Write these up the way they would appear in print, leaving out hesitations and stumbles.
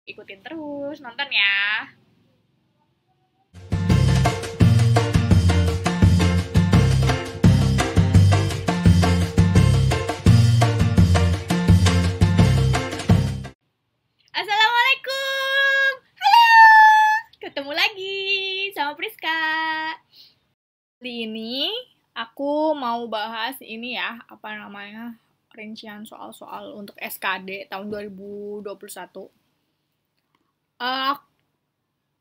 Ikutin terus, nonton ya. Assalamualaikum. Halo. Ketemu lagi sama Priska. Kali ini aku mau bahas ini ya, rincian soal-soal untuk SKD tahun 2021.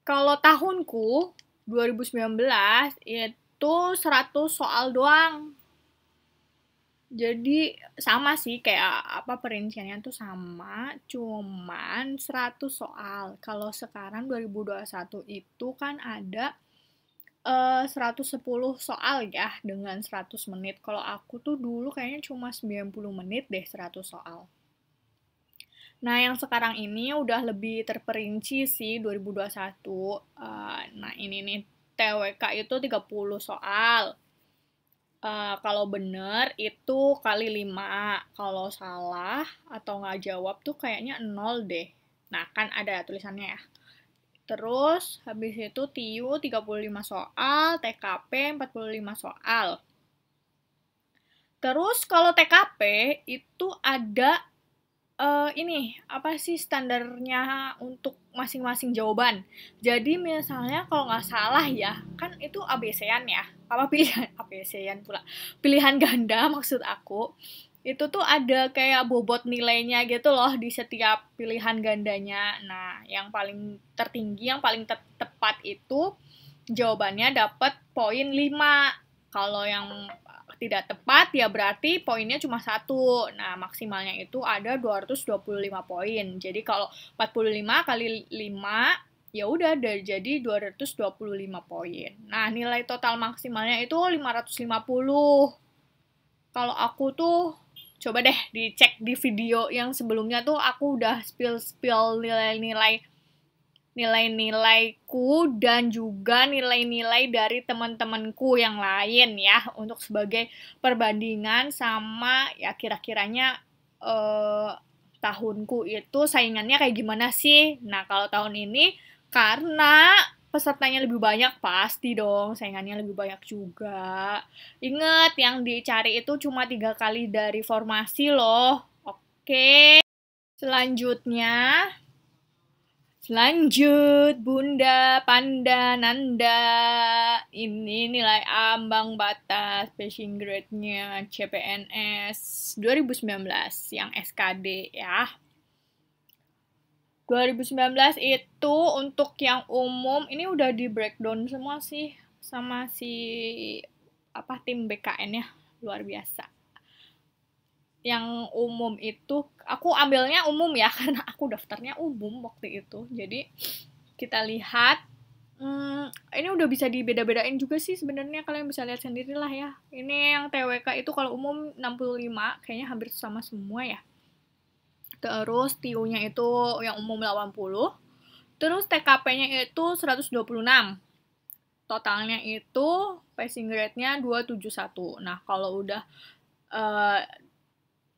Kalau tahunku 2019 itu 100 soal doang. Jadi sama sih kayak perinciannya tuh sama, cuman 100 soal. Kalau sekarang 2021 itu kan ada 110 soal ya dengan 100 menit. Kalau aku tuh dulu kayaknya cuma 90 menit deh 100 soal. Nah, yang sekarang ini udah lebih terperinci sih 2021. Nah, ini nih TWK itu 30 soal. Kalau bener itu kali 5. Kalau salah atau nggak jawab tuh kayaknya 0 deh. Nah, kan ada tulisannya ya. Terus, habis itu TIU 35 soal, TKP 45 soal. Terus, kalau TKP itu ada apa sih standarnya untuk masing-masing jawaban. Jadi misalnya kalau nggak salah ya, kan itu ABC-an ya. Pilihan ABC-an pula. Pilihan ganda maksud aku. Itu tuh ada kayak bobot nilainya gitu loh di setiap pilihan gandanya. Nah, yang paling tertinggi, yang paling tepat itu jawabannya dapat poin 5. Kalau yang tidak tepat ya berarti poinnya cuma 1. Nah, maksimalnya itu ada 225 poin. Jadi kalau 45 kali 5 ya udah jadi 225 poin. Nah, nilai total maksimalnya itu 550. Kalau aku tuh coba deh dicek di video yang sebelumnya tuh aku udah spill nilai-nilaiku dan juga nilai-nilai dari teman-temanku yang lain ya untuk sebagai perbandingan sama ya kira-kiranya tahunku itu saingannya kayak gimana sih. Nah, kalau tahun ini karena pesertanya lebih banyak pasti dong saingannya lebih banyak juga. Ingat yang dicari itu cuma 3 kali dari formasi loh. Oke. Lanjut, Bunda, Panda, Nanda. Ini nilai ambang batas passing grade-nya CPNS 2019 yang SKD ya. 2019 itu untuk yang umum, ini udah di breakdown semua sih sama tim BKN ya, luar biasa. Yang umum itu aku ambilnya umum ya karena aku daftarnya umum waktu itu. Jadi kita lihat ini udah bisa dibeda-bedain juga sih sebenarnya, kalian bisa lihat sendiri lah ya. Ini yang TWK itu kalau umum 65 kayaknya hampir sama semua ya. Terus TIU-nya itu yang umum 80. Terus TKP-nya itu 126. Totalnya itu passing grade-nya 271. Nah, kalau udah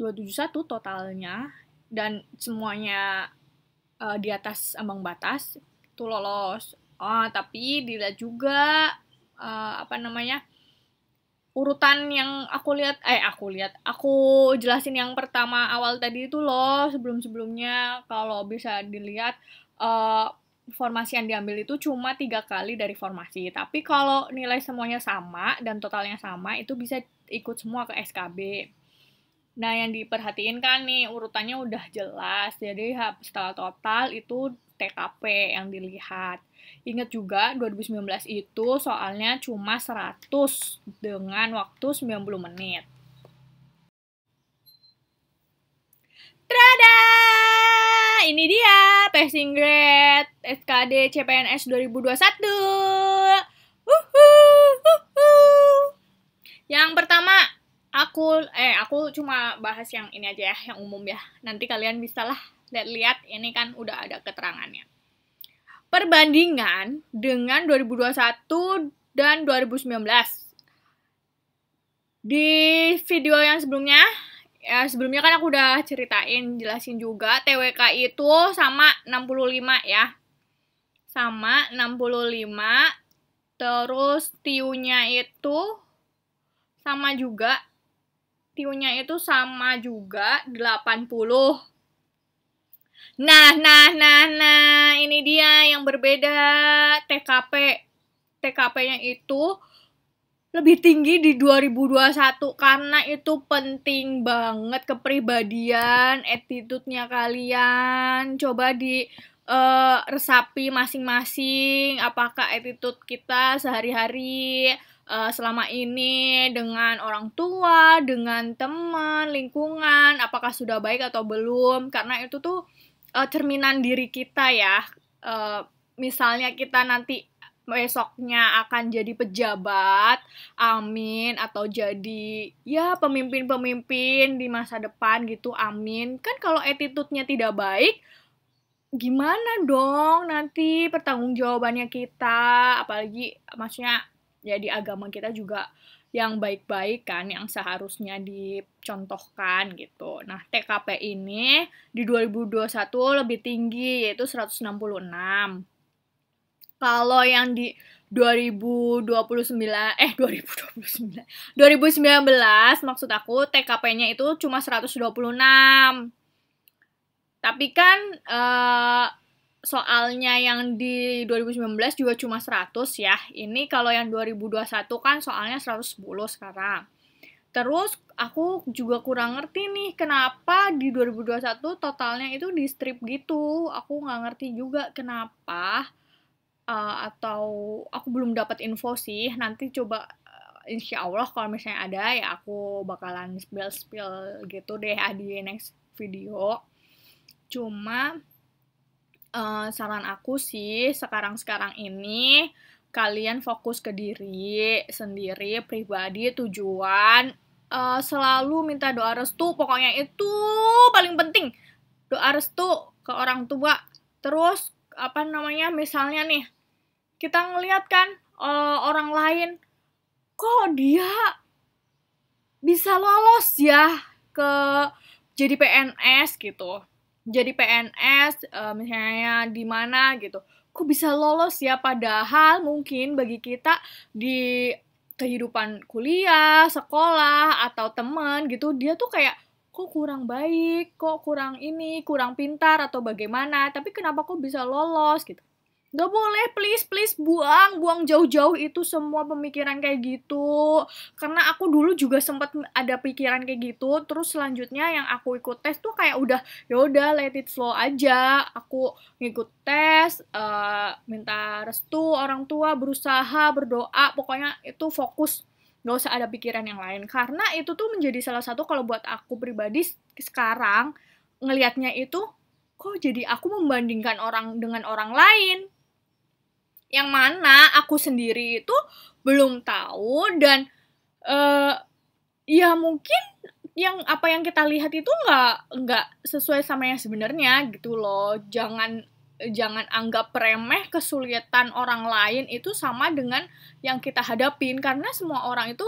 271 totalnya dan semuanya di atas ambang batas itu lolos. Tapi dilihat juga urutan yang aku jelasin yang pertama awal tadi itu loh, sebelum-sebelumnya kalau bisa dilihat formasi yang diambil itu cuma 3 kali dari formasi. Tapi kalau nilai semuanya sama dan totalnya sama itu bisa ikut semua ke SKB. Nah, yang diperhatiin kan nih, urutannya udah jelas. Jadi, setelah total itu TKP yang dilihat. Ingat juga, 2019 itu soalnya cuma 100 dengan waktu 90 menit. Tada! Ini dia passing grade SKD CPNS 2021. Yang pertama, aku cuma bahas yang ini aja ya, yang umum ya. Nanti kalian bisa lah lihat ini kan udah ada keterangannya. Perbandingan dengan 2021 dan 2019. Di video yang sebelumnya, Ya, sebelumnya kan aku udah ceritain, jelasin juga. TWK itu sama 65 ya. Sama 65. Terus TIU-nya itu sama juga. TIU-nya itu sama juga 80. Nah, ini dia yang berbeda. TKP. TKP-nya itu lebih tinggi di 2021 karena itu penting banget kepribadian, attitude-nya kalian. Coba di resapi masing-masing apakah attitude kita sehari-hari selama ini dengan orang tua, dengan teman, lingkungan, apakah sudah baik atau belum, karena itu tuh cerminan diri kita ya. Misalnya kita nanti besoknya akan jadi pejabat, amin, atau jadi ya pemimpin-pemimpin di masa depan gitu, amin. Kan kalau attitude-nya tidak baik, gimana dong nanti pertanggungjawabannya kita, apalagi maksudnya ya di agama kita juga yang baik-baik kan, yang seharusnya dicontohkan gitu. Nah, TKP ini di 2021 lebih tinggi, yaitu 166. Kalau yang di 2019 maksud aku TKP-nya itu cuma 126. Tapi kan soalnya yang di 2019 juga cuma 100 ya. Ini kalau yang 2021 kan soalnya 110 sekarang. Terus aku juga kurang ngerti nih kenapa di 2021 totalnya itu di strip gitu. Aku nggak ngerti juga kenapa. Atau aku belum dapat info sih. Nanti coba insya Allah kalau misalnya ada ya aku bakalan spill gitu deh di next video. Cuma saran aku sih sekarang ini kalian fokus ke diri sendiri, pribadi, tujuan, selalu minta doa restu, pokoknya itu paling penting. Doa restu ke orang tua. Terus misalnya nih kita ngeliat kan orang lain, kok dia bisa lolos ya ke jadi PNS gitu. Jadi PNS misalnya di mana gitu. Kok bisa lolos ya, padahal mungkin bagi kita di kehidupan kuliah, sekolah atau teman gitu, dia tuh kayak kok kurang baik, kok kurang ini, kurang pintar atau bagaimana, tapi kenapa kok bisa lolos gitu. Gak boleh, please buang jauh-jauh itu semua pemikiran kayak gitu. Karena aku dulu juga sempat ada pikiran kayak gitu. Terus selanjutnya yang aku ikut tes tuh kayak udah let it flow aja. Aku ngikut tes, minta restu orang tua, berusaha, berdoa, pokoknya itu fokus. Gak usah ada pikiran yang lain. Karena itu tuh menjadi salah satu kalau buat aku pribadi sekarang ngelihatnya itu kok jadi aku membandingkan orang dengan orang lain. Yang mana aku sendiri itu belum tahu dan ya mungkin yang kita lihat itu nggak sesuai sama yang sebenarnya gitu loh. Jangan anggap remeh kesulitan orang lain itu sama dengan yang kita hadapin, karena semua orang itu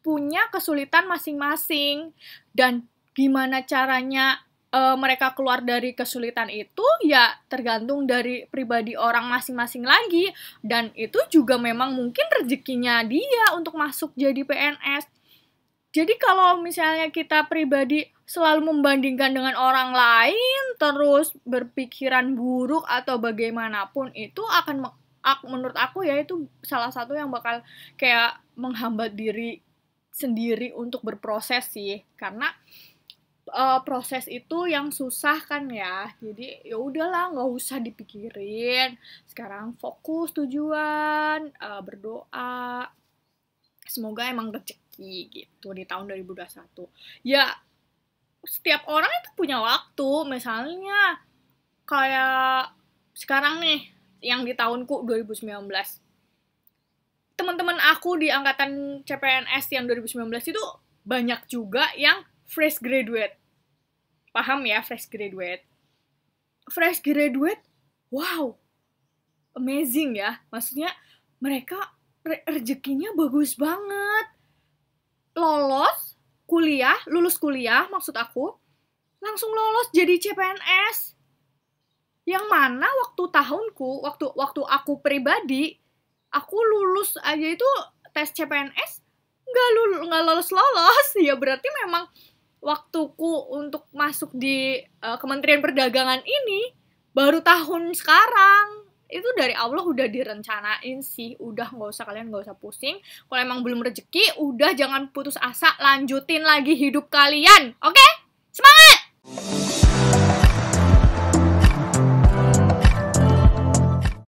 punya kesulitan masing-masing dan gimana caranya mereka keluar dari kesulitan itu ya tergantung dari pribadi orang masing-masing lagi, dan itu juga memang mungkin rezekinya dia untuk masuk jadi PNS. Jadi kalau misalnya kita pribadi selalu membandingkan dengan orang lain, terus berpikiran buruk atau bagaimanapun, itu akan menurut aku ya itu salah satu yang bakal kayak menghambat diri sendiri untuk berproses sih, karena proses itu yang susah kan ya. Jadi ya udahlah, nggak usah dipikirin. Sekarang fokus tujuan, berdoa. Semoga emang rezeki gitu di tahun 2021. Ya setiap orang itu punya waktu. Misalnya kayak sekarang nih yang di tahunku 2019. Teman-teman aku di angkatan CPNS yang 2019 itu banyak juga yang fresh graduate. Paham ya, fresh graduate? Fresh graduate, wow, amazing ya. Maksudnya mereka rezekinya bagus banget. Lolos lulus kuliah maksud aku, langsung lolos jadi CPNS. Yang mana waktu aku pribadi, aku lulus aja itu tes CPNS nggak lolos. Ya berarti memang waktuku untuk masuk di Kementerian Perdagangan ini baru tahun sekarang. Itu dari Allah udah direncanain sih. Udah kalian nggak usah pusing. Kalau emang belum rezeki, udah jangan putus asa, lanjutin lagi hidup kalian. Oke? Semangat!